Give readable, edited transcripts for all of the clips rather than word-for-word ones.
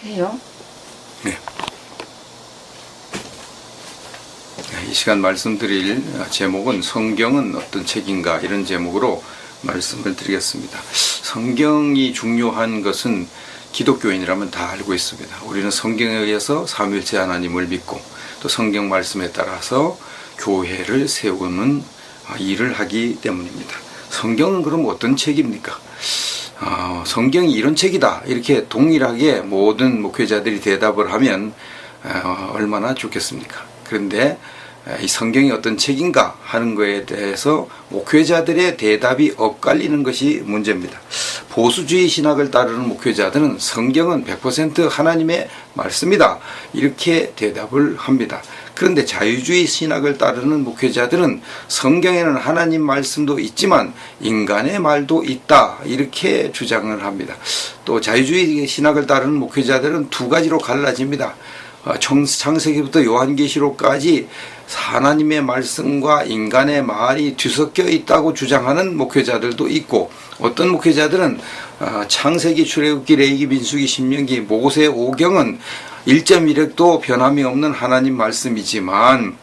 해요? 네. 이 시간 말씀드릴 제목은 성경은 어떤 책인가, 이런 제목으로 말씀을 드리겠습니다. 성경이 중요한 것은 기독교인이라면 다 알고 있습니다. 우리는 성경에 의해서 삼위일체 하나님을 믿고 또 성경 말씀에 따라서 교회를 세우는 일을 하기 때문입니다. 성경은 그럼 어떤 책입니까? 성경이 이런 책이다, 이렇게 동일하게 모든 목회자들이 대답을 하면 얼마나 좋겠습니까? 그런데 이 성경이 어떤 책인가 하는 것에 대해서 목회자들의 대답이 엇갈리는 것이 문제입니다. 보수주의 신학을 따르는 목회자들은 성경은 100% 하나님의 말씀이다, 이렇게 대답을 합니다. 그런데 자유주의 신학을 따르는 목회자들은 성경에는 하나님 말씀도 있지만 인간의 말도 있다, 이렇게 주장을 합니다. 또 자유주의 신학을 따르는 목회자들은 두 가지로 갈라집니다. 창세기부터 요한계시록까지 하나님의 말씀과 인간의 말이 뒤섞여 있다고 주장하는 목회자들도 있고, 어떤 목회자들은 창세기, 출애굽기, 레위기, 민수기, 신명기, 모세, 오경은 1.1획도 변함이 없는 하나님 말씀이지만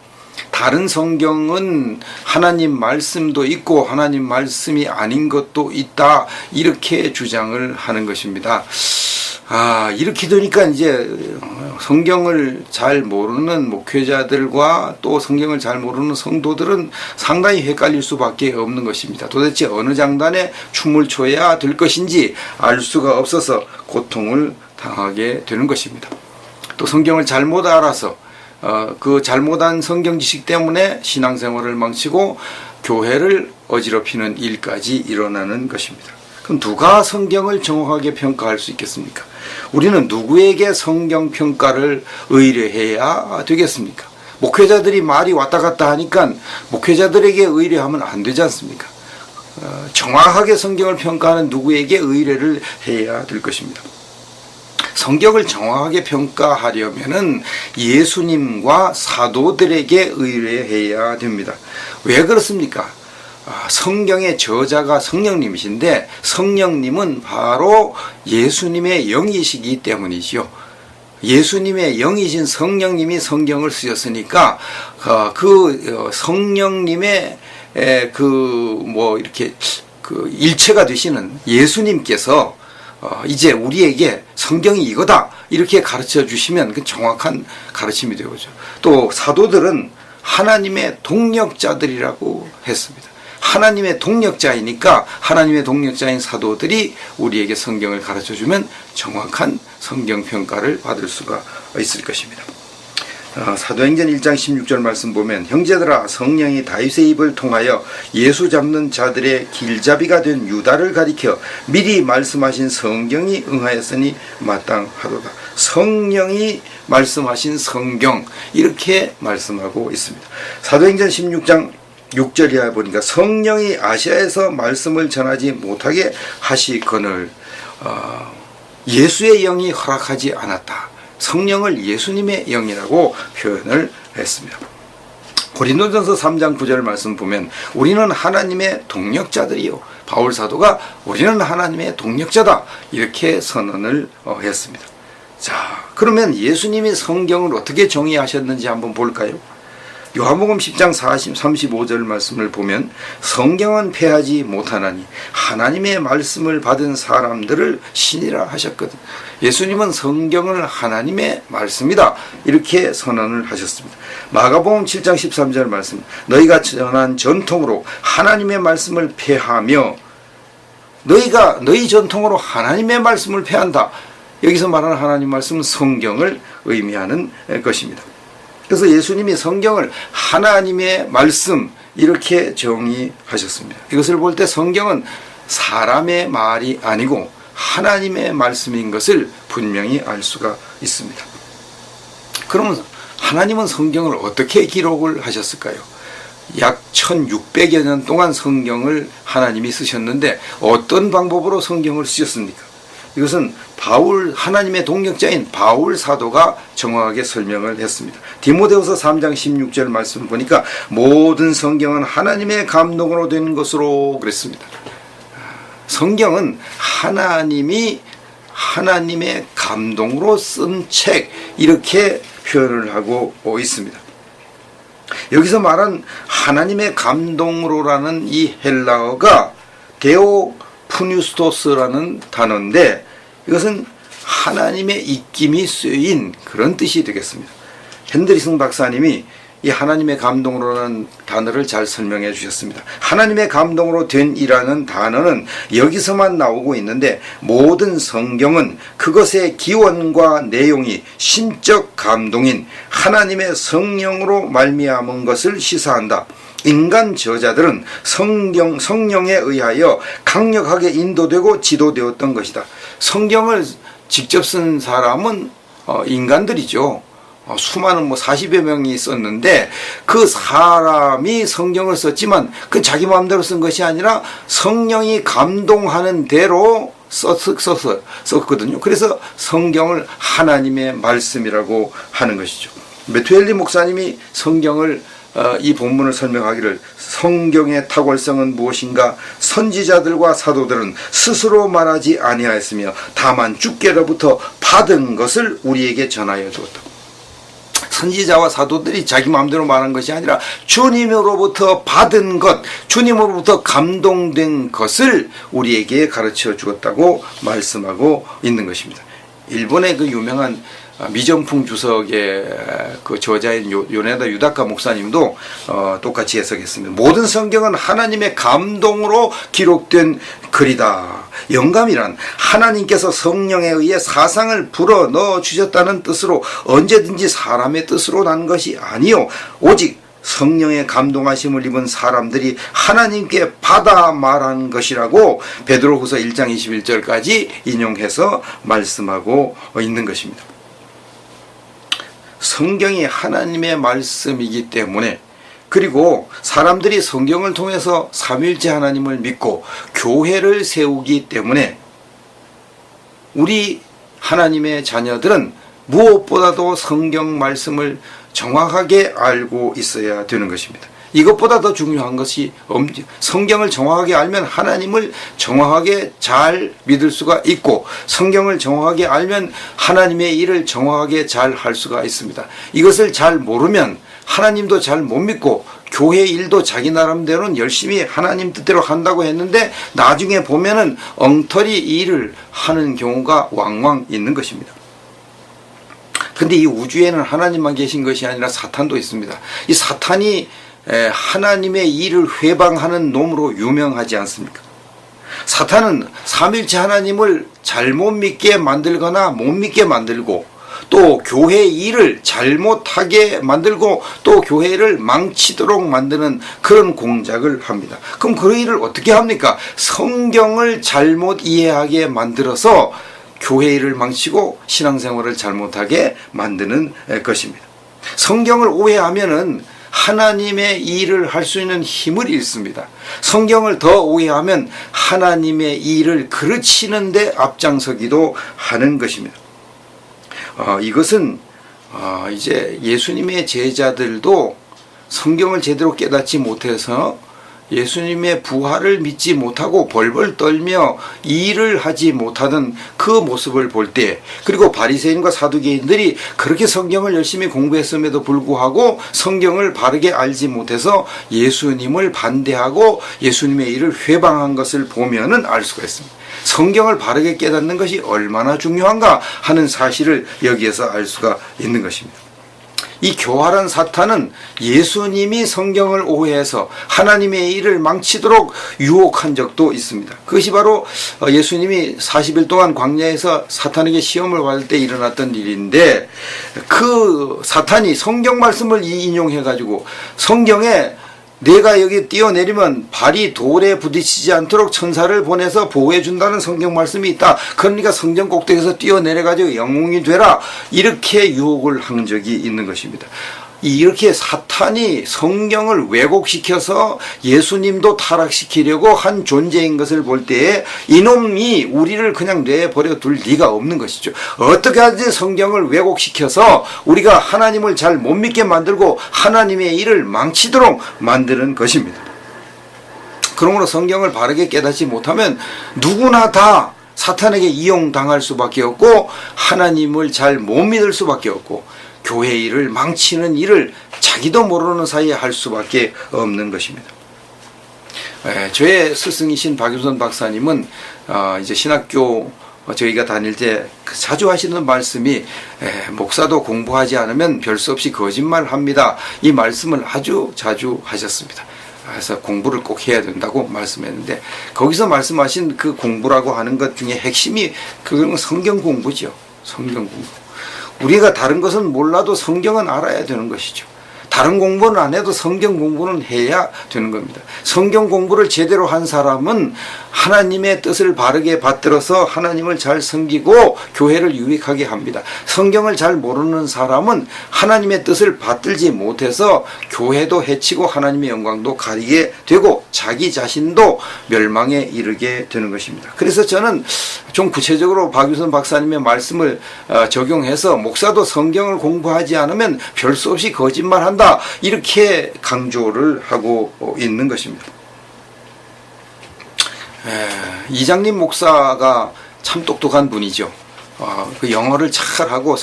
다른 성경은 하나님 말씀도 있고 하나님 말씀이 아닌 것도 있다, 이렇게 주장을 하는 것입니다. 이렇게 되니까 이제 성경을 잘 모르는 목회자들과 또 성경을 잘 모르는 성도들은 상당히 헷갈릴 수밖에 없는 것입니다. 도대체 어느 장단에 춤을 춰야 될 것인지 알 수가 없어서 고통을 당하게 되는 것입니다. 또 성경을 잘못 알아서 그 잘못한 성경 지식 때문에 신앙생활을 망치고 교회를 어지럽히는 일까지 일어나는 것입니다. 그럼 누가 성경을 정확하게 평가할 수 있겠습니까? 우리는 누구에게 성경 평가를 의뢰해야 되겠습니까? 목회자들이 말이 왔다 갔다 하니까 목회자들에게 의뢰하면 안 되지 않습니까? 정확하게 성경을 평가하는 누구에게 의뢰를 해야 될 것입니다. 성경을 정확하게 평가하려면은 예수님과 사도들에게 의뢰해야 됩니다. 왜 그렇습니까? 성경의 저자가 성령님이신데 성령님은 바로 예수님의 영이시기 때문이지요. 예수님의 영이신 성령님이 성경을 쓰셨으니까 그 성령님의 이렇게 일체가 되시는 예수님께서 이제 우리에게 성경이 이거다, 이렇게 가르쳐 주시면 그 정확한 가르침이 되죠. 또 사도들은 하나님의 동력자들이라고 했습니다. 하나님의 동력자이니까 하나님의 동력자인 사도들이 우리에게 성경을 가르쳐주면 정확한 성경평가를 받을 수가 있을 것입니다. 사도행전 1장 16절 말씀 보면, 형제들아, 성령이 다윗의 입을 통하여 예수 잡는 자들의 길잡이가 된 유다를 가리켜 미리 말씀하신 성경이 응하였으니 마땅하도다. 성령이 말씀하신 성경, 이렇게 말씀하고 있습니다. 사도행전 16장 6절 이하에 보니까, 성령이 아시아에서 말씀을 전하지 못하게 하시거늘 예수의 영이 허락하지 않았다. 성령을 예수님의 영이라고 표현을 했습니다. 고린도전서 3장 9절 말씀 보면, 우리는 하나님의 동력자들이요, 바울 사도가 우리는 하나님의 동력자다, 이렇게 선언을 했습니다. 자, 그러면 예수님이 성경을 어떻게 정의하셨는지 한번 볼까요? 요한복음 10장 35절 말씀을 보면, 성경은 폐하지 못하나니 하나님의 말씀을 받은 사람들을 신이라 하셨거든. 예수님은 성경을 하나님의 말씀이다, 이렇게 선언을 하셨습니다. 마가복음 7장 13절 말씀, 너희가 전한 전통으로 하나님의 말씀을 폐하며, 너희가 너희 전통으로 하나님의 말씀을 폐한다. 여기서 말하는 하나님 말씀은 성경을 의미하는 것입니다. 그래서 예수님이 성경을 하나님의 말씀, 이렇게 정의하셨습니다. 이것을 볼 때 성경은 사람의 말이 아니고 하나님의 말씀인 것을 분명히 알 수가 있습니다. 그러면 하나님은 성경을 어떻게 기록을 하셨을까요? 약 1600여 년 동안 성경을 하나님이 쓰셨는데 어떤 방법으로 성경을 쓰셨습니까? 이것은 하나님의 동력자인 바울 사도가 정확하게 설명을 했습니다. 디모데후서 3장 16절 말씀 보니까, 모든 성경은 하나님의 감동으로 된 것으로 그랬습니다. 성경은 하나님의 감동으로 쓴 책, 이렇게 표현을 하고 있습니다. 여기서 말한 하나님의 감동으로라는 이 헬라어가 데오 푸뉴스토스라는 단어인데, 이것은 하나님의 입김이 쓰인 그런 뜻이 되겠습니다. 핸드리슨 박사님이 이 하나님의 감동으로라는 단어를 잘 설명해 주셨습니다. 하나님의 감동으로 된 이라는 단어는 여기서만 나오고 있는데, 모든 성경은 그것의 기원과 내용이 신적 감동인 하나님의 성령으로 말미암은 것을 시사한다. 인간 저자들은 성령에 의하여 강력하게 인도되고 지도되었던 것이다. 성경을 직접 쓴 사람은 인간들이죠. 수많은 40여 명이 썼는데, 그 사람이 성경을 썼지만 그 자기 마음대로 쓴 것이 아니라 성령이 감동하는 대로 썼거든요. 그래서 성경을 하나님의 말씀이라고 하는 것이죠. 메투엘리 목사님이 성경을 이 본문을 설명하기를, 성경의 탁월성은 무엇인가? 선지자들과 사도들은 스스로 말하지 아니하였으며 다만 주께로부터 받은 것을 우리에게 전하여 주었다. 선지자와 사도들이 자기 마음대로 말한 것이 아니라 주님으로부터 받은 것, 주님으로부터 감동된 것을 우리에게 가르쳐 주었다고 말씀하고 있는 것입니다. 일본의 그 유명한 미전풍 주석의 그 저자인 요네다 유다카 목사님도 똑같이 해석했습니다. 모든 성경은 하나님의 감동으로 기록된 글이다. 영감이란 하나님께서 성령에 의해 사상을 불어넣어 주셨다는 뜻으로 언제든지 사람의 뜻으로 난 것이 아니요, 오직 성령의 감동하심을 입은 사람들이 하나님께 받아 말한 것이라고 베드로후서 1장 21절까지 인용해서 말씀하고 있는 것입니다. 성경이 하나님의 말씀이기 때문에, 그리고 사람들이 성경을 통해서 삼위일체 하나님을 믿고 교회를 세우기 때문에 우리 하나님의 자녀들은 무엇보다도 성경 말씀을 정확하게 알고 있어야 되는 것입니다. 이것보다 더 중요한 것이 성경을 정확하게 알면 하나님을 정확하게 잘 믿을 수가 있고, 성경을 정확하게 알면 하나님의 일을 정확하게 잘 할 수가 있습니다. 이것을 잘 모르면 하나님도 잘 못 믿고 교회 일도 자기 나름대로는 열심히 하나님 뜻대로 한다고 했는데 나중에 보면은 엉터리 일을 하는 경우가 왕왕 있는 것입니다. 근데 이 우주에는 하나님만 계신 것이 아니라 사탄도 있습니다. 이 사탄이 하나님의 일을 회방하는 놈으로 유명하지 않습니까? 사탄은 삼일체 하나님을 잘못 믿게 만들거나 못 믿게 만들고, 또 교회 일을 잘못하게 만들고, 또 교회를 망치도록 만드는 그런 공작을 합니다. 그럼 그 일을 어떻게 합니까? 성경을 잘못 이해하게 만들어서 교회 일을 망치고 신앙생활을 잘못하게 만드는 것입니다. 성경을 오해하면은 하나님의 일을 할 수 있는 힘을 잃습니다. 성경을 더 오해하면 하나님의 일을 그르치는데 앞장서기도 하는 것입니다. 이것은 이제 예수님의 제자들도 성경을 제대로 깨닫지 못해서 예수님의 부활을 믿지 못하고 벌벌 떨며 일을 하지 못하던 그 모습을 볼 때, 그리고 바리새인과 사두개인들이 그렇게 성경을 열심히 공부했음에도 불구하고 성경을 바르게 알지 못해서 예수님을 반대하고 예수님의 일을 회방한 것을 보면은 알 수가 있습니다. 성경을 바르게 깨닫는 것이 얼마나 중요한가 하는 사실을 여기에서 알 수가 있는 것입니다. 이 교활한 사탄은 예수님이 성경을 오해해서 하나님의 일을 망치도록 유혹한 적도 있습니다. 그것이 바로 예수님이 40일 동안 광야에서 사탄에게 시험을 받을 때 일어났던 일인데, 그 사탄이 성경 말씀을 인용해가지고 성경에 내가 여기 뛰어내리면 발이 돌에 부딪히지 않도록 천사를 보내서 보호해준다는 성경 말씀이 있다. 그러니까 성전 꼭대기에서 뛰어내려가지고 영웅이 되라. 이렇게 유혹을 한 적이 있는 것입니다. 이렇게 사탄이 성경을 왜곡시켜서 예수님도 타락시키려고 한 존재인 것을 볼 때에 이놈이 우리를 그냥 내버려 둘 리가 없는 것이죠. 어떻게 하든지 성경을 왜곡시켜서 우리가 하나님을 잘 못 믿게 만들고 하나님의 일을 망치도록 만드는 것입니다. 그러므로 성경을 바르게 깨닫지 못하면 누구나 다 사탄에게 이용당할 수밖에 없고 하나님을 잘 못 믿을 수밖에 없고 교회 일을 망치는 일을 자기도 모르는 사이에 할 수밖에 없는 것입니다. 저의 스승이신 박유선 박사님은 이제 신학교 저희가 다닐 때 자주 하시는 말씀이 목사도 공부하지 않으면 별 수 없이 거짓말합니다. 이 말씀을 아주 자주 하셨습니다. 그래서 공부를 꼭 해야 된다고 말씀했는데 거기서 말씀하신 그 공부라고 하는 것 중에 핵심이 그건 성경 공부죠. 성경 공부. 우리가 다른 것은 몰라도 성경은 알아야 되는 것이죠. 다른 공부는 안 해도 성경 공부는 해야 되는 겁니다. 성경 공부를 제대로 한 사람은 하나님의 뜻을 바르게 받들어서 하나님을 잘 섬기고 교회를 유익하게 합니다. 성경을 잘 모르는 사람은 하나님의 뜻을 받들지 못해서 교회도 해치고 하나님의 영광도 가리게 되고 자기 자신도 멸망에 이르게 되는 것입니다. 그래서 저는 좀 구체적으로 박유선 박사님의 말씀을 적용해서 목사도 성경을 공부하지 않으면 별 수 없이 거짓말한다, 이렇게 강조를 하고 있는 것입니다. 이장님 목사가 참 똑똑한 분이죠. 그 영어를 잘하고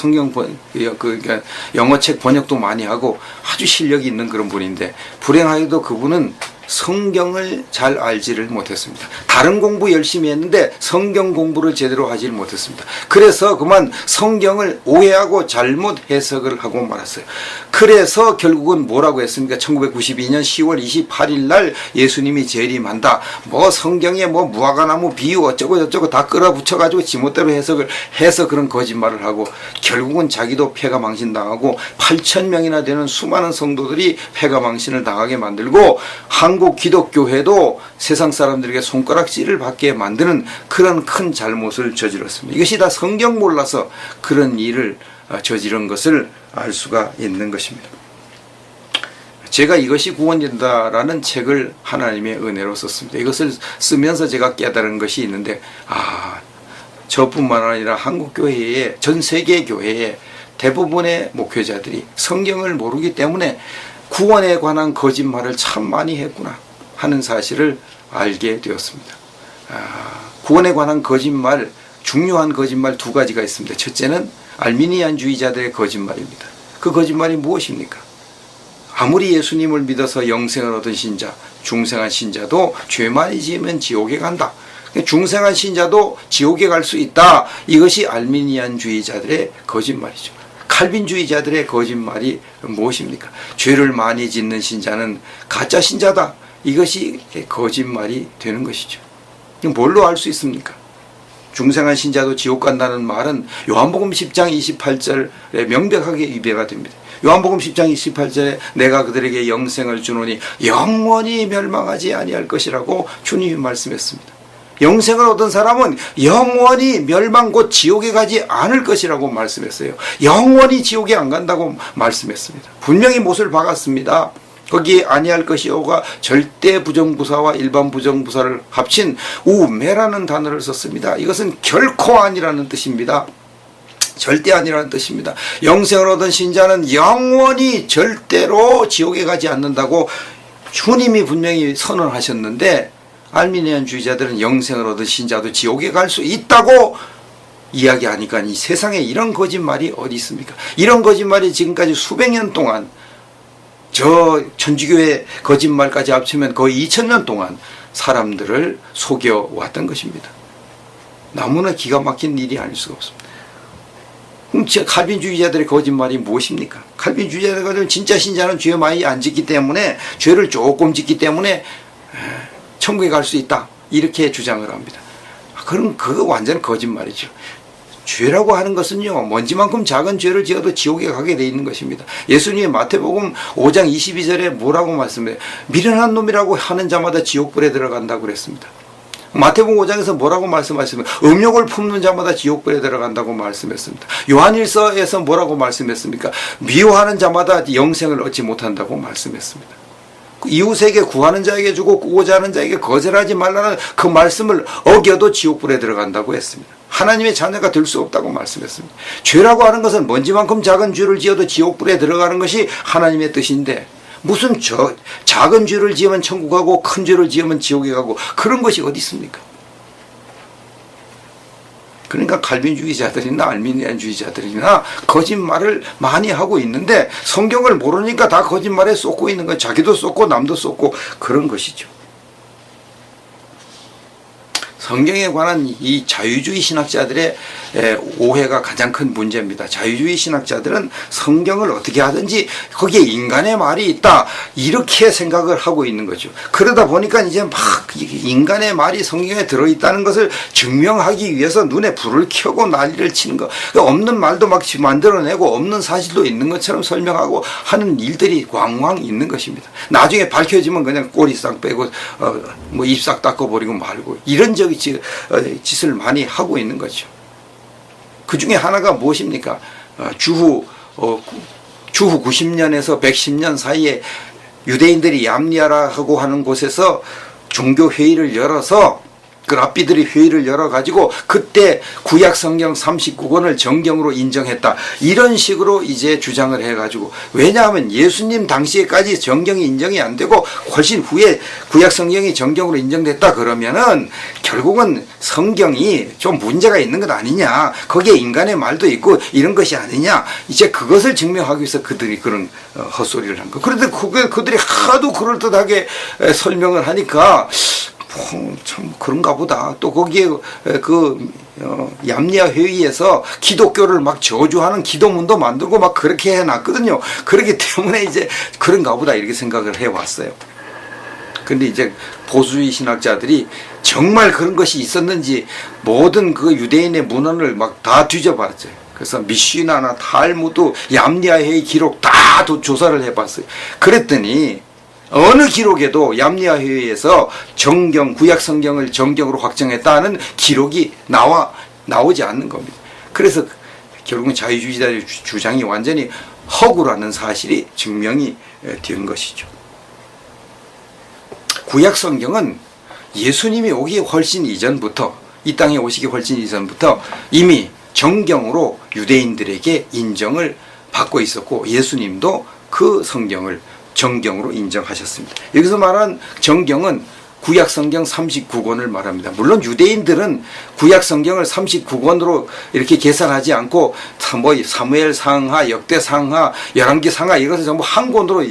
영어책 번역도 많이 하고 아주 실력이 있는 그런 분인데 불행하게도 그분은 성경을 잘 알지를 못했습니다. 다른 공부 열심히 했는데 성경 공부를 제대로 하지를 못했습니다. 그래서 그만 성경을 오해하고 잘못 해석을 하고 말았어요. 그래서 결국은 뭐라고 했습니까? 1992년 10월 28일 날 예수님이 재림한다. 뭐 성경에 뭐 무화과나무 비유 어쩌고 저쩌고 다 끌어붙여가지고 지멋대로 해석을 해서 그런 거짓말을 하고 결국은 자기도 폐가망신당하고 8,000명이나 되는 수많은 성도들이 폐가망신을 당하게 만들고 한국 기독교회도 세상 사람들에게 손가락질을 받게 만드는 그런 큰 잘못을 저질렀습니다. 이것이 다 성경 몰라서 그런 일을 저지른 것을 알 수가 있는 것입니다. 제가 이것이 구원된다라는 책을 하나님의 은혜로 썼습니다. 이것을 쓰면서 제가 깨달은 것이 있는데 저뿐만 아니라 한국교회에 전 세계 교회에 대부분의 목회자들이 성경을 모르기 때문에 구원에 관한 거짓말을 참 많이 했구나 하는 사실을 알게 되었습니다. 구원에 관한 거짓말, 중요한 거짓말 두 가지가 있습니다. 첫째는 알미니안주의자들의 거짓말입니다. 그 거짓말이 무엇입니까? 아무리 예수님을 믿어서 영생을 얻은 신자, 중생한 신자도 죄 많이 지으면 지옥에 간다. 중생한 신자도 지옥에 갈 수 있다. 이것이 알미니안주의자들의 거짓말이죠. 칼빈주의자들의 거짓말이 무엇입니까? 죄를 많이 짓는 신자는 가짜 신자다. 이것이 거짓말이 되는 것이죠. 뭘로 알 수 있습니까? 중생한 신자도 지옥 간다는 말은 요한복음 10장 28절에 명백하게 위배가 됩니다. 요한복음 10장 28절에 내가 그들에게 영생을 주노니 영원히 멸망하지 아니할 것이라고 주님이 말씀했습니다. 영생을 얻은 사람은 영원히 멸망 곧 지옥에 가지 않을 것이라고 말씀했어요. 영원히 지옥에 안 간다고 말씀했습니다. 분명히 못을 박았습니다. 거기에 아니할 것이오가 절대 부정부사와 일반 부정부사를 합친 우매라는 단어를 썼습니다. 이것은 결코 아니라는 뜻입니다. 절대 아니라는 뜻입니다. 영생을 얻은 신자는 영원히 절대로 지옥에 가지 않는다고 주님이 분명히 선언하셨는데 알미니안주의자들은 영생을 얻은 신자도 지옥에 갈 수 있다고 이야기하니까 이 세상에 이런 거짓말이 어디 있습니까? 이런 거짓말이 지금까지 수백 년 동안 저 천주교의 거짓말까지 합치면 거의 2000년 동안 사람들을 속여왔던 것입니다. 너무나 기가 막힌 일이 아닐 수가 없습니다. 그럼 칼빈주의자들의 거짓말이 무엇입니까? 칼빈주의자들은 진짜 신자는 죄 많이 안 짓기 때문에 죄를 조금 짓기 때문에 천국에 갈 수 있다 이렇게 주장을 합니다. 그럼 그거 완전 거짓말이죠. 죄라고 하는 것은요 먼지만큼 작은 죄를 지어도 지옥에 가게 돼 있는 것입니다. 예수님이 마태복음 5장 22절에 뭐라고 말씀해요? 미련한 놈이라고 하는 자마다 지옥불에 들어간다고 그랬습니다. 마태복음 5장에서 뭐라고 말씀하셨습니까? 음욕을 품는 자마다 지옥불에 들어간다고 말씀했습니다. 요한일서에서 뭐라고 말씀했습니까? 미워하는 자마다 영생을 얻지 못한다고 말씀했습니다. 이웃에게 구하는 자에게 주고 꾸고자 하는 자에게 거절하지 말라는 그 말씀을 어겨도 지옥불에 들어간다고 했습니다. 하나님의 자녀가 될 수 없다고 말씀했습니다. 죄라고 하는 것은 먼지만큼 작은 죄를 지어도 지옥불에 들어가는 것이 하나님의 뜻인데 무슨 작은 죄를 지으면 천국 가고 큰 죄를 지으면 지옥에 가고 그런 것이 어디 있습니까? 그러니까 칼빈주의자들이나 알미니안주의자들이나 거짓말을 많이 하고 있는데 성경을 모르니까 다 거짓말에 쏟고 있는 거예요. 자기도 쏟고 남도 쏟고 그런 것이죠. 성경에 관한 이 자유주의 신학자들의 오해가 가장 큰 문제입니다. 자유주의 신학자들은 성경을 어떻게 하든지 거기에 인간의 말이 있다 이렇게 생각을 하고 있는 거죠. 그러다 보니까 이제 막 인간의 말이 성경에 들어있다는 것을 증명하기 위해서 눈에 불을 켜고 난리를 치는 거. 없는 말도 막 만들어내고 없는 사실도 있는 것처럼 설명하고 하는 일들이 왕왕 있는 것입니다. 나중에 밝혀지면 그냥 꼬리 싹 빼고 뭐 입 싹 닦아버리고 말고 이런 짓을 많이 하고 있는 거죠. 그 중에 하나가 무엇입니까? 주후 90년에서 110년 사이에 유대인들이 얌리아라고 하는 곳에서 종교회의를 열어서 그 랍비들이 회의를 열어가지고 그때 구약 성경 39권을 정경으로 인정했다. 이런 식으로 이제 주장을 해가지고 왜냐하면 예수님 당시에까지 정경이 인정이 안 되고 훨씬 후에 구약 성경이 정경으로 인정됐다 그러면은 결국은 성경이 좀 문제가 있는 것 아니냐. 거기에 인간의 말도 있고 이런 것이 아니냐. 이제 그것을 증명하기 위해서 그들이 그런 헛소리를 한 거. 그런데 그들이 하도 그럴듯하게 설명을 하니까 참 그런가 보다. 또 거기에 얌리아 회의에서 기독교를 막 저주하는 기도문도 만들고 막 그렇게 해놨거든요. 그렇기 때문에 이제 그런가 보다 이렇게 생각을 해왔어요. 근데 이제 보수주의 신학자들이 정말 그런 것이 있었는지 모든 그 유대인의 문헌을 막 다 뒤져봤어요. 그래서 미시나나 탈무드, 얌리아 회의 기록 다 조사를 해봤어요. 그랬더니 어느 기록에도 얌리아 회의에서 정경, 구약 성경을 정경으로 확정했다는 기록이 나오지 않는 겁니다. 그래서 결국은 자유주의자의 주장이 완전히 허구라는 사실이 증명이 된 것이죠. 구약 성경은 예수님이 오기 훨씬 이전부터, 이 땅에 오시기 훨씬 이전부터 이미 정경으로 유대인들에게 인정을 받고 있었고 예수님도 그 성경을 정경으로 인정하셨습니다. 여기서 말한 정경은 구약 성경 39권을 말합니다. 물론 유대인들은 구약 성경을 39권으로 이렇게 계산하지 않고 뭐 사무엘 상하, 역대 상하, 열왕기 상하 이것을 전부 한 권으로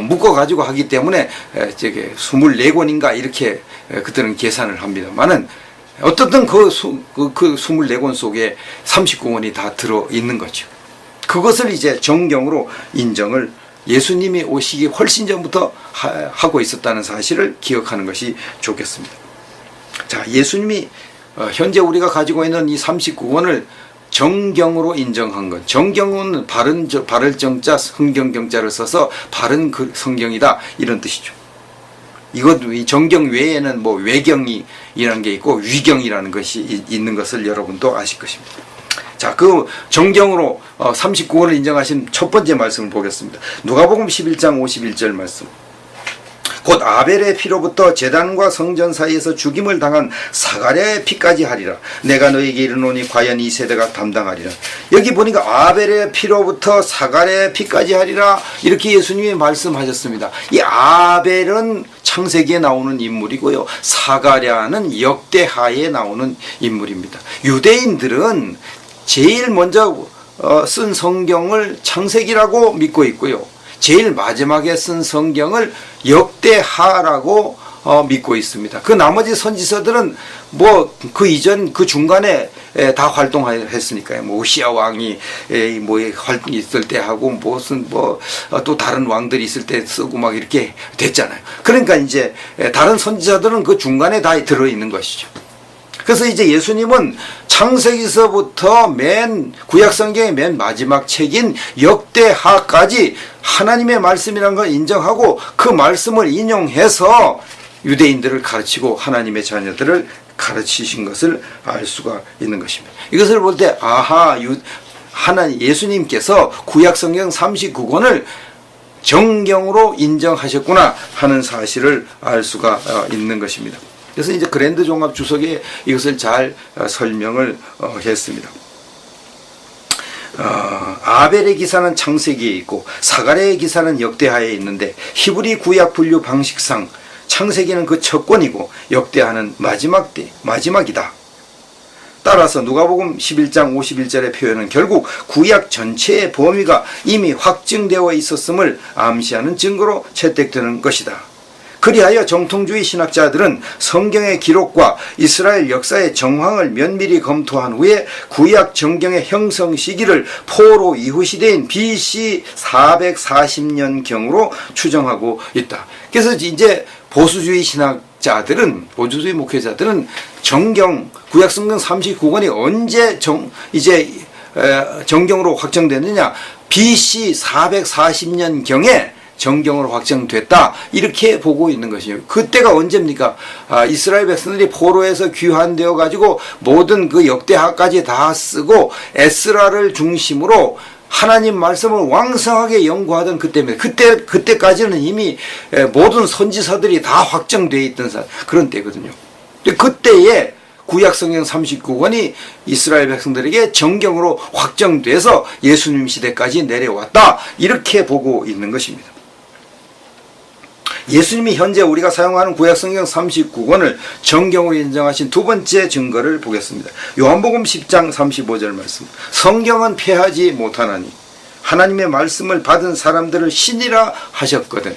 묶어 가지고 하기 때문에 24권인가 이렇게 그들은 계산을 합니다만은 어떻든 그 24권 속에 39권이 다 들어 있는 거죠. 그것을 이제 정경으로 인정을 예수님이 오시기 훨씬 전부터 하고 있었다는 사실을 기억하는 것이 좋겠습니다. 자, 예수님이 현재 우리가 가지고 있는 이 39권을 정경으로 인정한 것. 정경은 바를 정자, 흥경경자를 써서 바른 그 성경이다 이런 뜻이죠. 이 정경 외에는 뭐 외경이라는 게 있고 위경이라는 것이 있는 것을 여러분도 아실 것입니다. 자, 그 정경으로 39권을 인정하신 첫 번째 말씀을 보겠습니다. 누가복음 11장 51절 말씀. 곧 아벨의 피로부터 제단과 성전 사이에서 죽임을 당한 사가랴의 피까지 하리라. 내가 너에게 이르노니 과연 이 세대가 담당하리라. 여기 보니까 아벨의 피로부터 사가랴의 피까지 하리라 이렇게 예수님이 말씀하셨습니다. 이 아벨은 창세기에 나오는 인물이고요. 사가랴는 역대하에 나오는 인물입니다. 유대인들은 제일 먼저 쓴 성경을 창세기라고 믿고 있고요. 제일 마지막에 쓴 성경을 역대하라고 믿고 있습니다. 그 나머지 선지서들은 뭐 그 이전 그 중간에 다 활동했으니까요. 뭐 오시아 왕이 뭐 활동 있을 때 하고 무슨 뭐 또 다른 왕들이 있을 때 쓰고 막 이렇게 됐잖아요. 그러니까 이제 다른 선지자들은 그 중간에 다 들어 있는 것이죠. 그래서 이제 예수님은 창세기서부터 구약 성경의 맨 마지막 책인 역대하까지 하나님의 말씀이라는 걸 인정하고 그 말씀을 인용해서 유대인들을 가르치고 하나님의 자녀들을 가르치신 것을 알 수가 있는 것입니다. 이것을 볼 때 예수님께서 구약 성경 39권을 정경으로 인정하셨구나 하는 사실을 알 수가 있는 것입니다. 그래서 이제 그랜드 종합 주석에 이것을 잘 설명을 했습니다. 아벨의 기사는 창세기에 있고 사가랴의 기사는 역대하에 있는데 히브리 구약 분류 방식상 창세기는 그 첫 권이고 역대하는 마지막이다. 따라서 누가복음 11장 51절의 표현은 결국 구약 전체의 범위가 이미 확증되어 있었음을 암시하는 증거로 채택되는 것이다. 그리하여 정통주의 신학자들은 성경의 기록과 이스라엘 역사의 정황을 면밀히 검토한 후에 구약 정경의 형성 시기를 포로 이후 시대인 BC 440년경으로 추정하고 있다. 그래서 이제 보수주의 신학자들은, 보수주의 목회자들은 정경, 구약 성경 39권이 언제 정경으로 확정됐느냐? BC 440년경에 정경으로 확정됐다, 이렇게 보고 있는 것이에요. 그때가 언제입니까? 이스라엘 백성들이 포로에서 귀환되어 가지고 모든 그 역대하까지 다 쓰고 에스라를 중심으로 하나님 말씀을 왕성하게 연구하던 그때입니다. 그때까지는 이미 모든 선지서들이 다 확정되어 있던 그런 때거든요. 그때에 구약 성경 39권이 이스라엘 백성들에게 정경으로 확정돼서 예수님 시대까지 내려왔다, 이렇게 보고 있는 것입니다. 예수님이 현재 우리가 사용하는 구약성경 39권을 정경으로 인정하신 두 번째 증거를 보겠습니다. 요한복음 10장 35절 말씀. 성경은 폐하지 못하나니 하나님의 말씀을 받은 사람들을 신이라 하셨거든.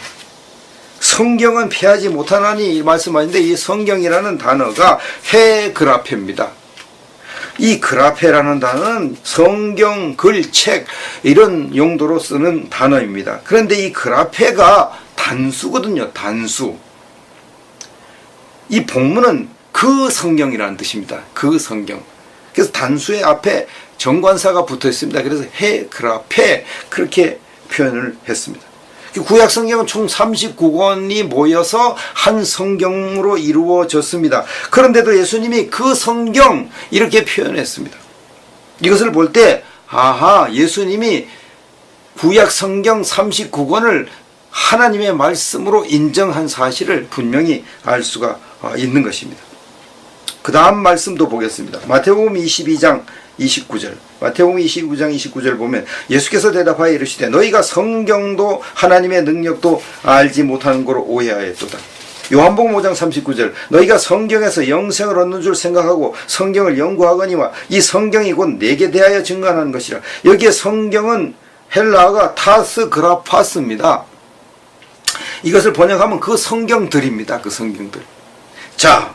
성경은 폐하지 못하나니 이 말씀하는데, 이 성경이라는 단어가 헤그라페입니다. 이 그라페라는 단어는 성경, 글, 책 이런 용도로 쓰는 단어입니다. 그런데 이 그라페가 단수거든요. 단수. 이 본문은 그 성경이라는 뜻입니다. 그 성경. 그래서 단수의 앞에 정관사가 붙어 있습니다. 그래서 헤그라페, 그렇게 표현을 했습니다. 구약 성경은 총 39권이 모여서 한 성경으로 이루어졌습니다. 그런데도 예수님이 그 성경, 이렇게 표현했습니다. 이것을 볼 때 예수님이 구약 성경 39권을 하나님의 말씀으로 인정한 사실을 분명히 알 수가 있는 것입니다. 그 다음 말씀도 보겠습니다. 마태복음 22장 29절. 마태복음 29장 29절 보면 예수께서 대답하여 이르시되 너희가 성경도 하나님의 능력도 알지 못하는 거로 오해하였도다. 요한복음 5장 39절. 너희가 성경에서 영생을 얻는 줄 생각하고 성경을 연구하거니와 이 성경이 곧 내게 대하여 증거하는 것이라. 여기에 성경은 헬라어가 타스그라파스입니다. 이것을 번역하면 그 성경들입니다. 그 성경들. 자,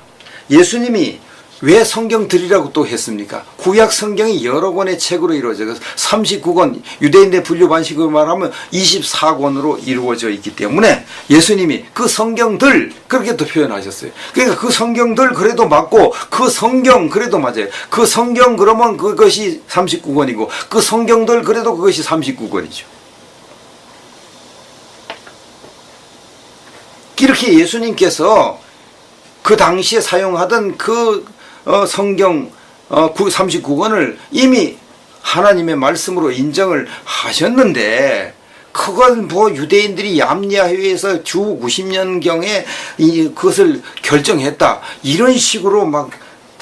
예수님이 왜 성경들이라고 또 했습니까? 구약 성경이 여러 권의 책으로 이루어져서 39권, 유대인의 분류 반식으로 말하면 24권으로 이루어져 있기 때문에 예수님이 그 성경들, 그렇게 또 표현하셨어요. 그러니까 그 성경들 그래도 맞고, 그 성경 그래도 맞아요. 그 성경 그러면 그것이 39권이고, 그 성경들 그래도 그것이 39권이죠. 이렇게 예수님께서 그 당시에 사용하던 그 성경 39권을 이미 하나님의 말씀으로 인정을 하셨는데, 그건 뭐 유대인들이 얌야회에서 주 90년경에 그것을 결정했다, 이런 식으로 막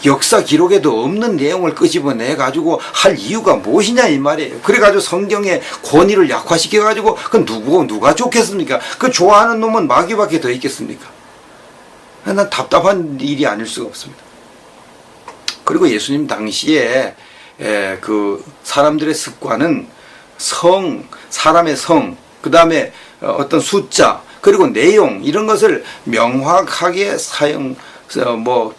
역사 기록에도 없는 내용을 끄집어내 가지고 할 이유가 무엇이냐 이 말이에요. 그래가지고 성경의 권위를 약화시켜 가지고 그 누가 좋겠습니까? 그 좋아하는 놈은 마귀밖에 더 있겠습니까? 난 답답한 일이 아닐 수가 없습니다. 그리고 예수님 당시에 그 사람들의 습관은 사람의 성, 그 다음에 어떤 숫자, 그리고 내용, 이런 것을 명확하게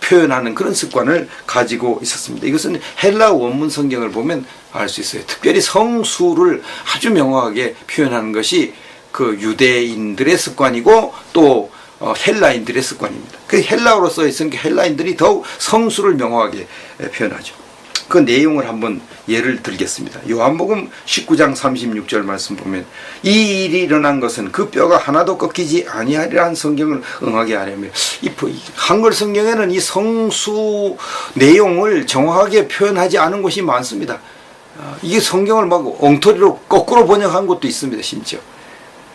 표현하는 그런 습관을 가지고 있었습니다. 이것은 헬라 원문 성경을 보면 알 수 있어요. 특별히 성수를 아주 명확하게 표현하는 것이 그 유대인들의 습관이고, 또 헬라인들의 습관입니다. 그 헬라어로 써 있으니까 헬라인들이 더욱 성수를 명확하게 표현하죠. 그 내용을 한번 예를 들겠습니다. 요한복음 19장 36절 말씀 보면 이 일이 일어난 것은 그 뼈가 하나도 꺾이지 아니하리라는 성경을 응하게 하려면, 이 한글 성경에는 이 성수 내용을 정확하게 표현하지 않은 곳이 많습니다. 이게 성경을 막 엉터리로 거꾸로 번역한 것도 있습니다. 심지어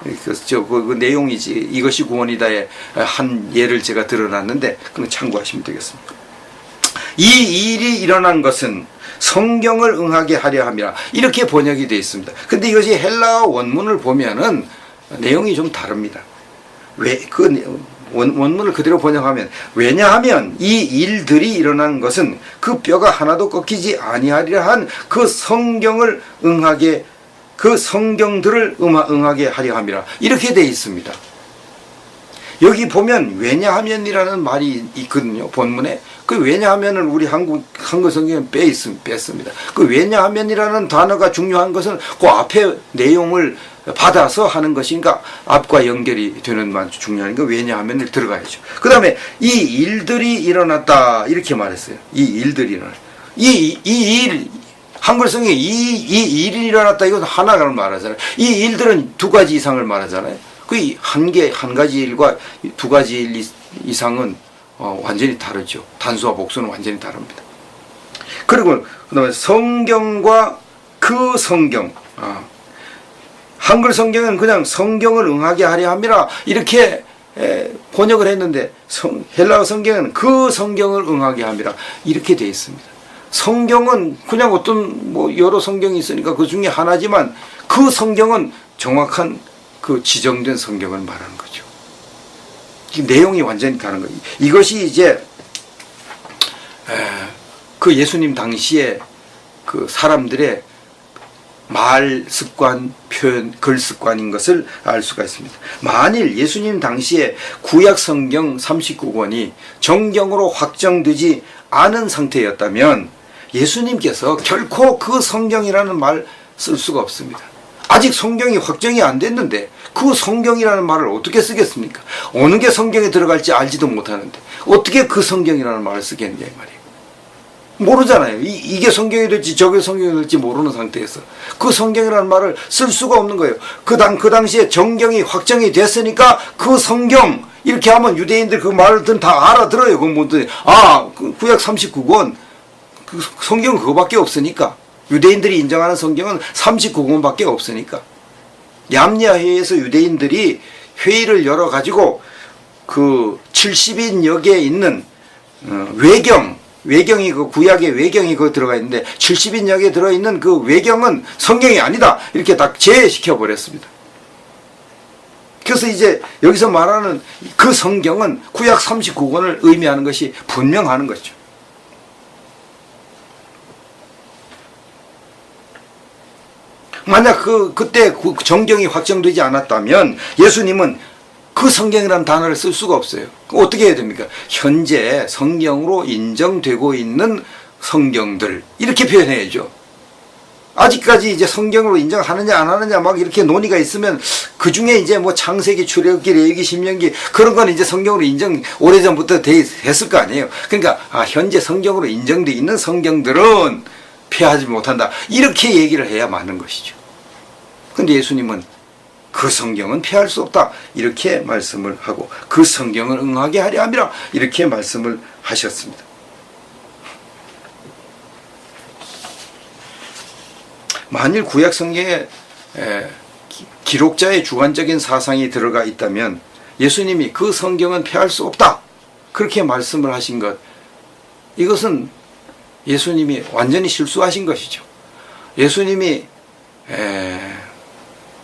그 내용이지 이것이 구원이다의 한 예를 제가 들어놨는데 그건 참고하시면 되겠습니다. 이 일이 일어난 것은 성경을 응하게 하려 함이라, 이렇게 번역이 되어 있습니다. 근데 이것이 헬라어 원문을 보면은 내용이 좀 다릅니다. 왜 원문을 그대로 번역하면, 왜냐하면 이 일들이 일어난 것은 그 뼈가 하나도 꺾이지 아니하리라 한 그 성경을 응하게, 그 성경들을 응하게 하려 함이라. 이렇게 되어 있습니다. 여기 보면 왜냐하면이라는 말이 있거든요. 본문에. 그 왜냐하면은 우리 한국 성경에 뺐습니다. 그 왜냐하면이라는 단어가 중요한 것은 그 앞에 내용을 받아서 하는 것인가, 앞과 연결이 되는 만 중요하니까 왜냐하면을 들어가야죠. 그 다음에 이 일들이 일어났다 이렇게 말했어요. 이 일들이 일어났다. 이 일, 한글 성경에 이 일이 일어났다 이건 하나를 말하잖아요. 이 일들은 두 가지 이상을 말하잖아요. 그 한 가지 일과 두 가지 일 이상은 완전히 다르죠. 단수와 복수는 완전히 다릅니다. 그리고 그다음에 성경과 그 성경, 한글 성경은 그냥 성경을 응하게 하려 함이라 이렇게 번역을 했는데, 헬라어 성경은 그 성경을 응하게 함이라 이렇게 되어 있습니다. 성경은 그냥 어떤 여러 성경이 있으니까 그 중에 하나지만, 그 성경은 정확한 그 지정된 성경을 말하는 거죠. 내용이 완전히 다른 거예요. 이것이 이제 그 예수님 당시에 그 사람들의 말 습관, 표현, 글 습관인 것을 알 수가 있습니다. 만일 예수님 당시에 구약 성경 39권이 정경으로 확정되지 않은 상태였다면 예수님께서 결코 그 성경이라는 말 쓸 수가 없습니다. 아직 성경이 확정이 안 됐는데 그 성경이라는 말을 어떻게 쓰겠습니까? 어느 게 성경에 들어갈지 알지도 못하는데 어떻게 그 성경이라는 말을 쓰겠냐 이 말이에요. 모르잖아요. 이게 성경이 될지 저게 성경이 될지 모르는 상태에서 그 성경이라는 말을 쓸 수가 없는 거예요. 그 당시에 정경이 확정이 됐으니까 그 성경 이렇게 하면 유대인들 그 말을 다 알아들어요. 그 구약 39권 그 성경은 그거밖에 없으니까, 유대인들이 인정하는 성경은 39권밖에 없으니까. 얌야회에서 유대인들이 회의를 열어 가지고 그 70인역에 있는 외경이 그 구약의 외경이 그 들어가 있는데 70인역에 들어있는 그 외경은 성경이 아니다 이렇게 딱 제외시켜 버렸습니다. 그래서 이제 여기서 말하는 그 성경은 구약 39권을 의미하는 것이 분명하는 것이죠. 만약 그때 그 정경이 확정되지 않았다면 예수님은 그 성경이라는 단어를 쓸 수가 없어요. 어떻게 해야 됩니까? 현재 성경으로 인정되고 있는 성경들 이렇게 표현해야죠. 아직까지 이제 성경으로 인정하느냐 안 하느냐 막 이렇게 논의가 있으면 그 중에 이제 창세기, 출애굽기, 레위기, 신명기 그런 건 이제 성경으로 인정 오래전부터 됐을 거 아니에요. 그러니까 현재 성경으로 인정되어 있는 성경들은 폐하지 못한다 이렇게 얘기를 해야 맞는 것이죠. 근데 예수님은 그 성경은 폐할 수 없다 이렇게 말씀을 하고 그 성경을 응하게 하려 함이라 이렇게 말씀을 하셨습니다. 만일 구약 성경에 기록자의 주관적인 사상이 들어가 있다면 예수님이 그 성경은 폐할 수 없다 그렇게 말씀을 하신 것, 이것은 예수님이 완전히 실수하신 것이죠. 예수님이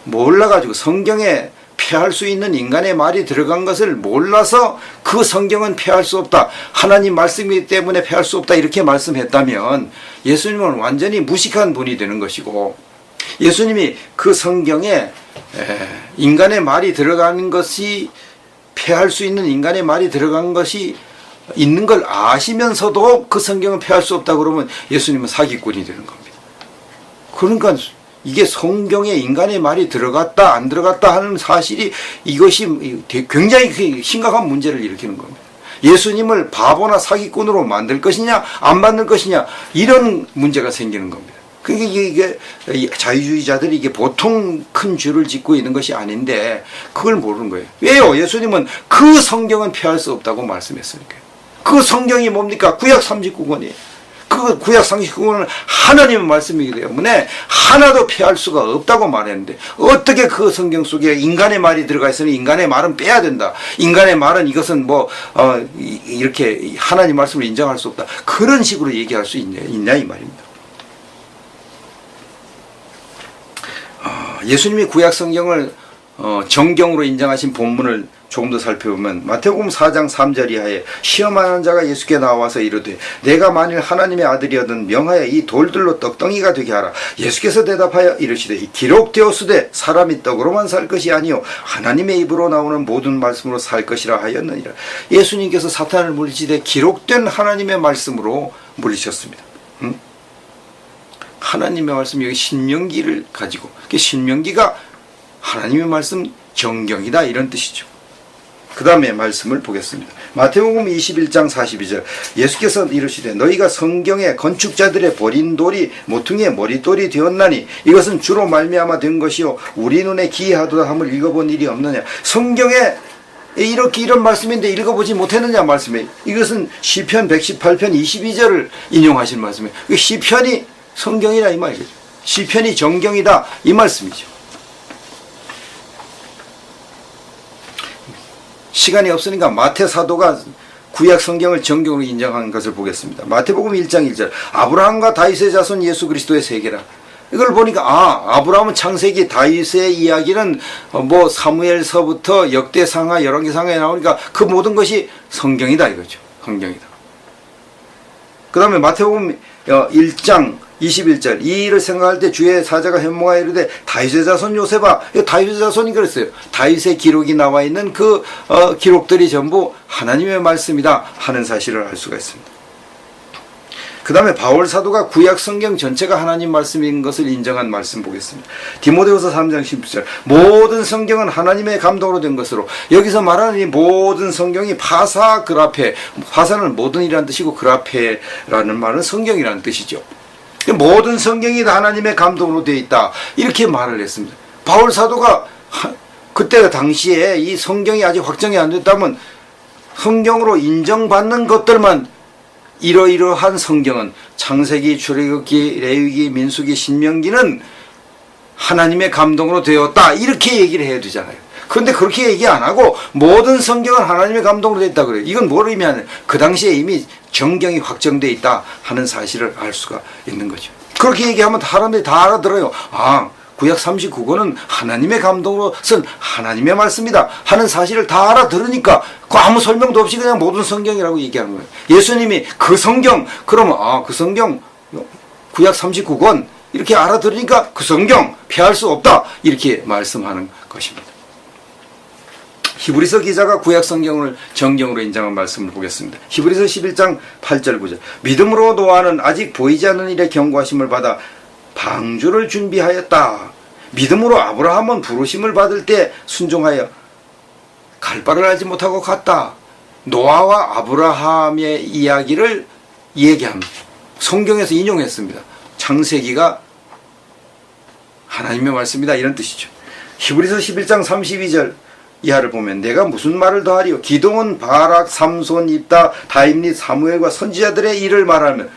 몰라가지고 성경에 폐할 수 있는 인간의 말이 들어간 것을 몰라서 그 성경은 폐할 수 없다, 하나님 말씀이기 때문에 폐할 수 없다 이렇게 말씀했다면 예수님은 완전히 무식한 분이 되는 것이고, 예수님이 그 성경에 인간의 말이 들어가는 것이, 폐할 수 있는 인간의 말이 들어간 것이 있는 걸 아시면서도 그 성경은 폐할 수 없다 그러면 예수님은 사기꾼이 되는 겁니다. 그러니까 이게 성경에 인간의 말이 들어갔다 안 들어갔다 하는 사실이, 이것이 굉장히 심각한 문제를 일으키는 겁니다. 예수님을 바보나 사기꾼으로 만들 것이냐 안 만들 것이냐 이런 문제가 생기는 겁니다. 그러니까 이게 자유주의자들이 이게 보통 큰 죄를 짓고 있는 것이 아닌데 그걸 모르는 거예요. 왜요? 예수님은 그 성경은 폐할 수 없다고 말씀했으니까요. 그 성경이 뭡니까? 구약 39권이에요. 그 구약 39권은 하나님의 말씀이기 때문에 하나도 폐할 수가 없다고 말했는데 어떻게 그 성경 속에 인간의 말이 들어가 있으니 인간의 말은 빼야 된다, 인간의 말은 이것은 이렇게 하나님 말씀을 인정할 수 없다, 그런 식으로 얘기할 수 있냐 이 말입니다. 예수님이 구약 성경을 정경으로 인정하신 본문을 조금 더 살펴보면 마태복음 4장 3절 이하에 시험하는 자가 예수께 나와서 이르되 내가 만일 하나님의 아들이거든 명하여 이 돌들로 떡덩이가 되게 하라. 예수께서 대답하여 이르시되 기록되었으되 사람이 떡으로만 살 것이 아니요 하나님의 입으로 나오는 모든 말씀으로 살 것이라 하였느니라. 예수님께서 사탄을 물리치되 기록된 하나님의 말씀으로 물리쳤습니다. 하나님의 말씀, 여기 신명기를 가지고, 신명기가 하나님의 말씀 정경이다 이런 뜻이죠. 그 다음에 말씀을 보겠습니다. 마태복음 21장 42절 예수께서 이르시되 너희가 성경에 건축자들의 버린 돌이 모퉁이의 머릿돌이 되었나니 이것은 주로 말미암아 된 것이요 우리 눈에 기이하도다 함을 읽어본 일이 없느냐. 성경에 이렇게 이런 말씀인데 읽어보지 못했느냐 말씀이에요. 이것은 시편 118편 22절을 인용하신 말씀이에요. 시편이 성경이라 이 말이죠. 시편이 정경이다 이 말씀이죠. 시간이 없으니까 마태 사도가 구약 성경을 정경으로 인정한 것을 보겠습니다. 마태복음 1장 1절 아브라함과 다윗의 자손 예수 그리스도의 세계라. 이걸 보니까 아브라함은 창세기, 다윗의 이야기는 뭐 사무엘서부터 역대상하 열왕기상하에 나오니까 그 모든 것이 성경이다 이거죠. 성경이다. 그 다음에 마태복음 1장 21절 이 일을 생각할 때 주의 사자가 현몽하여 이르되 다윗의 자손 요셉아. 다윗의 자손이 그랬어요. 다윗의 기록이 나와 있는 그 기록들이 전부 하나님의 말씀이다 하는 사실을 알 수가 있습니다. 그 다음에 바울 사도가 구약 성경 전체가 하나님 말씀인 것을 인정한 말씀 보겠습니다. 디모데후서 3장 10절 모든 성경은 하나님의 감동으로 된 것으로. 여기서 말하는 이 모든 성경이 파사 그라페, 파사는 모든이라는 뜻이고 그라페라는 말은 성경이라는 뜻이죠. 모든 성경이 다 하나님의 감동으로 되어 있다 이렇게 말을 했습니다. 바울 사도가 그때 당시에 이 성경이 아직 확정이 안 됐다면 성경으로 인정받는 것들만 이러이러한 성경은 창세기, 출애굽기, 레위기, 민수기, 신명기는 하나님의 감동으로 되었다 이렇게 얘기를 해야 되잖아요. 그런데 그렇게 얘기 안 하고 모든 성경은 하나님의 감동으로 되어 있다 그래요. 이건 뭘 의미하냐, 그 당시에 이미 정경이 확정되어 있다 하는 사실을 알 수가 있는 거죠. 그렇게 얘기하면 사람들이 다 알아들어요. 구약 39권은 하나님의 감동으로 쓴 하나님의 말씀이다 하는 사실을 다 알아들으니까 그 아무 설명도 없이 그냥 모든 성경이라고 얘기하는 거예요. 예수님이 그 성경, 그러면 그 성경 구약 39권 이렇게 알아들으니까 그 성경 피할 수 없다 이렇게 말씀하는 것입니다. 히브리서 기자가 구약 성경을 정경으로 인정한 말씀을 보겠습니다. 히브리서 11장 8절 9절 믿음으로 노아는 아직 보이지 않는 일에 경고하심을 받아 방주를 준비하였다. 믿음으로 아브라함은 부르심을 받을 때 순종하여 갈 바를 알지 못하고 갔다. 노아와 아브라함의 이야기를 얘기합니다. 성경에서 인용했습니다. 창세기가 하나님의 말씀이다 이런 뜻이죠. 히브리서 11장 32절 이하를 보면 내가 무슨 말을 더하리요. 기드온, 바락, 삼손, 입다, 다윗, 사무엘과 선지자들의 일을 말하면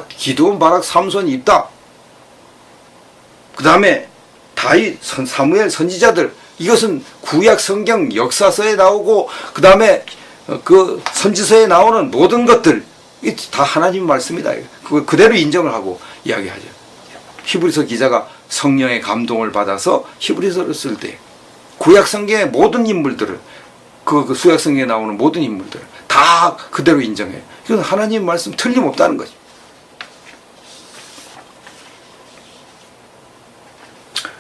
기드온, 바락, 삼손, 입다. 그 다음에 다윗, 사무엘, 선지자들 이것은 구약 성경 역사서에 나오고 그 다음에 그 선지서에 나오는 모든 것들 다 하나님 말씀이다. 그걸 그대로 인정을 하고 이야기하죠. 히브리서 기자가 성령의 감동을 받아서 히브리서를 쓸 때 구약 성경의 모든 인물들을 그 수약 성경에 나오는 모든 인물들을 다 그대로 인정해요. 이건 하나님 말씀 틀림없다는 거죠.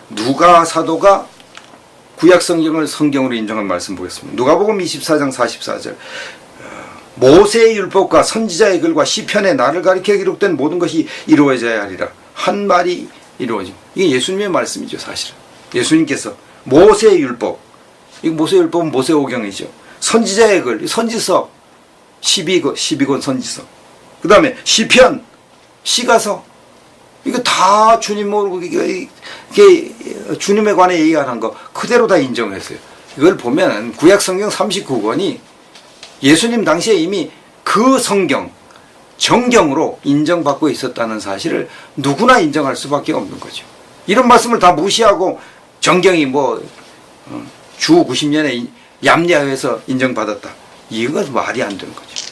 누가 사도가 구약 성경을 성경으로 인정한 말씀 보겠습니다. 누가복음 24장 44절 모세의 율법과 선지자의 글과 시편에 나를 가리켜 기록된 모든 것이 이루어져야 하리라. 한 말이 이루어짐. 이게 예수님의 말씀이죠. 사실은 예수님께서 모세의 율법, 이 모세의 율법은 모세오경이죠. 선지자의 글, 선지서 12권 선지서, 그 다음에 시편, 시가서, 이거 다 주님 모르고 이게 주님에 관해 얘기하는 거 그대로 다 인정했어요. 이걸 보면 구약 성경 39권이 예수님 당시에 이미 그 성경 정경으로 인정받고 있었다는 사실을 누구나 인정할 수밖에 없는 거죠. 이런 말씀을 다 무시하고 정경이 주 90년에 얌야해서 인정받았다. 이건 말이 안 되는 거죠.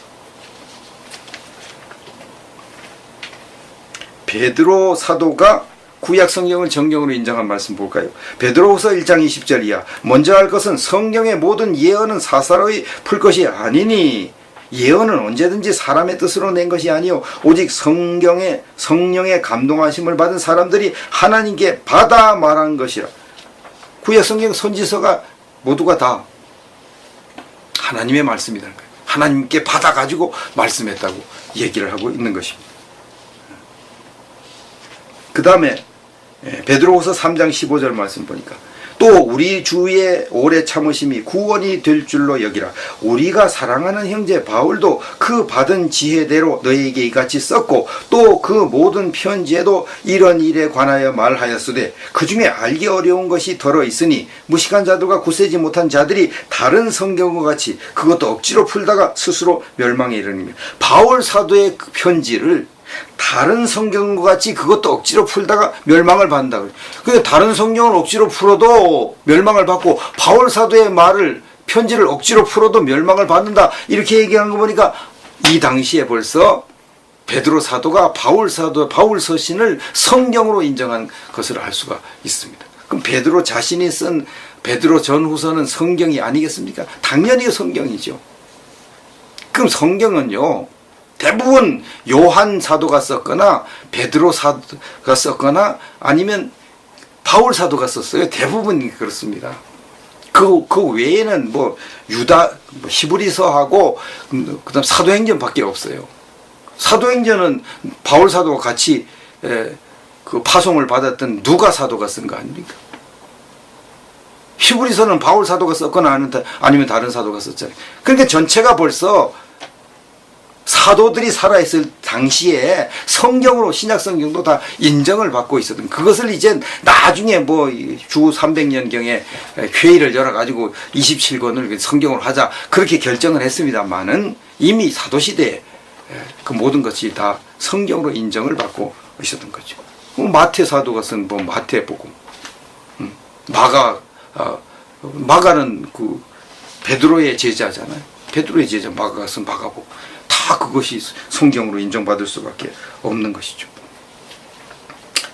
베드로 사도가 구약 성경을 정경으로 인정한 말씀 볼까요? 베드로후서 1장 20절 이하. 먼저 할 것은 성경의 모든 예언은 사사로이 풀 것이 아니니 예언은 언제든지 사람의 뜻으로 낸 것이 아니요 오직 성령의 감동하심을 받은 사람들이 하나님께 받아 말한 것이라. 구약 성경 선지서가 모두가 다 하나님의 말씀이라는 거예요. 하나님께 받아가지고 말씀했다고 얘기를 하고 있는 것입니다. 그 다음에 베드로후서 3장 15절 말씀 보니까 또 우리 주의 오래 참으심이 구원이 될 줄로 여기라. 우리가 사랑하는 형제 바울도 그 받은 지혜대로 너희에게 이같이 썼고 또 그 모든 편지에도 이런 일에 관하여 말하였으되 그 중에 알기 어려운 것이 더러 있으니 무식한 자들과 굳세지 못한 자들이 다른 성경과 같이 그것도 억지로 풀다가 스스로 멸망에 이르느니라. 바울 사도의 그 편지를 다른 성경과 같이 그것도 억지로 풀다가 멸망을 받는다. 그래서 다른 성경을 억지로 풀어도 멸망을 받고 바울 사도의 편지를 억지로 풀어도 멸망을 받는다. 이렇게 얘기하는 거 보니까 이 당시에 벌써 베드로 사도가 바울 서신을 성경으로 인정한 것을 알 수가 있습니다. 그럼 베드로 자신이 쓴 베드로 전후서는 성경이 아니겠습니까? 당연히 성경이죠. 그럼 성경은요, 대부분 요한 사도가 썼거나 베드로 사도가 썼거나 아니면 바울 사도가 썼어요. 대부분 그렇습니다. 그 외에는 히브리서하고 그다음 사도행전밖에 없어요. 사도행전은 바울 사도와 같이 그 파송을 받았던 누가 사도가 쓴 거 아닙니까? 히브리서는 바울 사도가 썼거나 아니면 다른 사도가 썼잖아요. 그러니까 전체가 벌써 사도들이 살아있을 당시에 성경으로 신약 성경도 다 인정을 받고 있었던, 그것을 이제 나중에 주 300년경에 회의를 열어가지고 27권을 성경으로 하자 그렇게 결정을 했습니다만은 이미 사도시대에 그 모든 것이 다 성경으로 인정을 받고 있었던 거죠. 마태 사도가 쓴 마태복음, 마가는 그 베드로의 제자잖아요. 베드로의 제자 마가가 쓴 마가복음, 다 그것이 성경으로 인정받을 수밖에 없는 것이죠.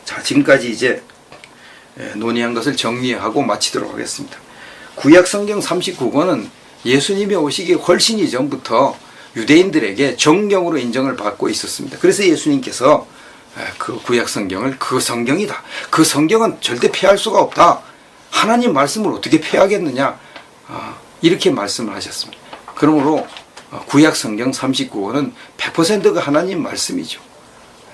자, 지금까지 이제 논의한 것을 정리하고 마치도록 하겠습니다. 구약 성경 39권은 예수님이 오시기 훨씬 이전부터 유대인들에게 정경으로 인정을 받고 있었습니다. 그래서 예수님께서 그 구약 성경을 그 성경이다, 그 성경은 절대 폐할 수가 없다, 하나님 말씀을 어떻게 폐하겠느냐, 이렇게 말씀을 하셨습니다. 그러므로 구약 성경 39권은 100%가 하나님 말씀이죠.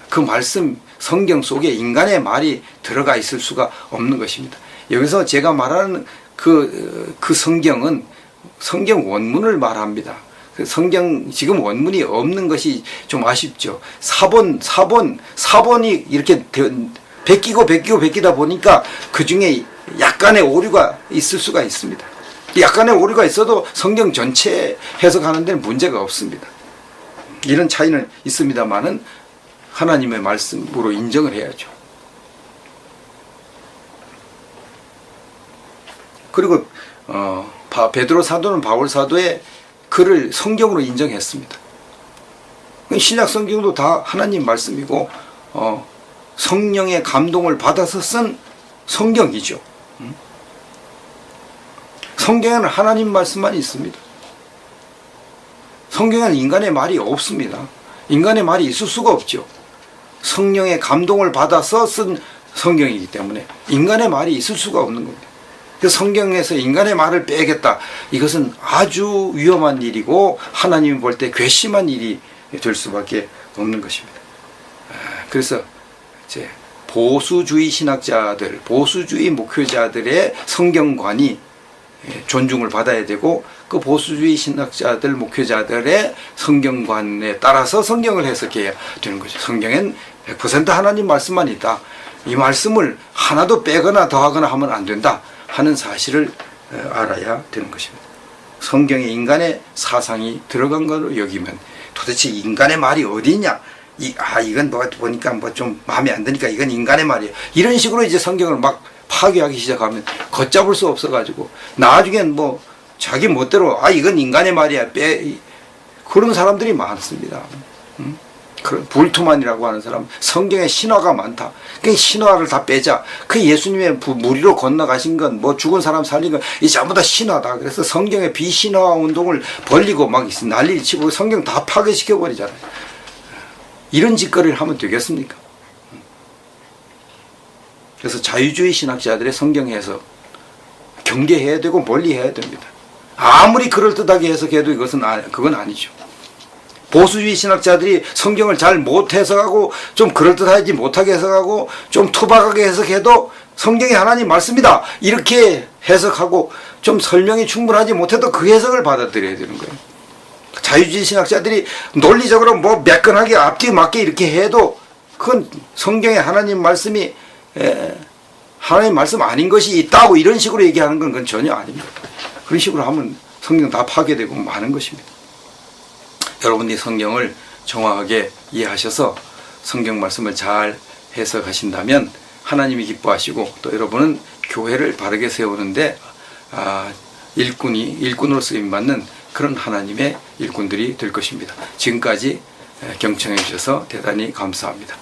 그 말씀 성경 속에 인간의 말이 들어가 있을 수가 없는 것입니다. 여기서 제가 말하는 그 성경은 성경 원문을 말합니다. 성경 지금 원문이 없는 것이 좀 아쉽죠. 사본이 이렇게 베끼다 보니까 그 중에 약간의 오류가 있을 수가 있습니다. 약간의 오류가 있어도 성경 전체 해석하는 데는 문제가 없습니다. 이런 차이는 있습니다만은 하나님의 말씀으로 인정을 해야죠. 그리고 베드로 사도는 바울 사도의 글을 성경으로 인정했습니다. 신약 성경도 다 하나님 말씀이고 성령의 감동을 받아서 쓴 성경이죠. 성경에는 하나님 말씀만 있습니다. 성경에는 인간의 말이 없습니다. 인간의 말이 있을 수가 없죠. 성령의 감동을 받아서 쓴 성경이기 때문에 인간의 말이 있을 수가 없는 겁니다. 그래서 성경에서 인간의 말을 빼겠다, 이것은 아주 위험한 일이고 하나님이 볼 때 괘씸한 일이 될 수밖에 없는 것입니다. 그래서 이제 보수주의 신학자들, 보수주의 목회자들의 성경관이 존중을 받아야 되고, 그 보수주의 신학자들, 목회자들의 성경관에 따라서 성경을 해석해야 되는 거죠. 성경엔 100% 하나님 말씀만 있다, 이 말씀을 하나도 빼거나 더하거나 하면 안 된다 하는 사실을 알아야 되는 것입니다. 성경에 인간의 사상이 들어간 걸로 여기면 도대체 인간의 말이 어디 있냐, 이건 보니까 좀 마음에 안 드니까 이건 인간의 말이에요, 이런 식으로 이제 성경을 막 파괴하기 시작하면 걷잡을 수 없어가지고 나중엔 자기 멋대로 이건 인간의 말이야 그런 사람들이 많습니다. 그런 불투만이라고 하는 사람, 성경에 신화가 많다. 그 신화를 다 빼자. 그 예수님의 무리로 건너가신 건, 뭐 죽은 사람 살린 건, 이 전부 다 신화다. 그래서 성경의 비신화 운동을 벌리고 막 난리를 치고 성경 다 파괴시켜 버리잖아요. 이런 짓거리를 하면 되겠습니까? 그래서 자유주의 신학자들의 성경 해석 경계해야 되고 멀리 해야 됩니다. 아무리 그럴듯하게 해석해도 그건 아니죠. 보수주의 신학자들이 성경을 잘 못 해석하고 좀 그럴듯하지 못하게 해석하고 좀 투박하게 해석해도 성경이 하나님 말씀이다 이렇게 해석하고 좀 설명이 충분하지 못해도 그 해석을 받아들여야 되는 거예요. 자유주의 신학자들이 논리적으로 뭐 매끈하게 앞뒤 맞게 이렇게 해도 그건 성경의 하나님 말씀이 하나님 말씀 아닌 것이 있다고 이런 식으로 얘기하는 건 그건 전혀 아닙니다. 그런 식으로 하면 성경 다 파괴되고 많은 것입니다. 여러분이 성경을 정확하게 이해하셔서 성경 말씀을 잘 해석하신다면 하나님이 기뻐하시고 또 여러분은 교회를 바르게 세우는데 일꾼으로 쓰임받는 그런 하나님의 일꾼들이 될 것입니다. 지금까지 경청해 주셔서 대단히 감사합니다.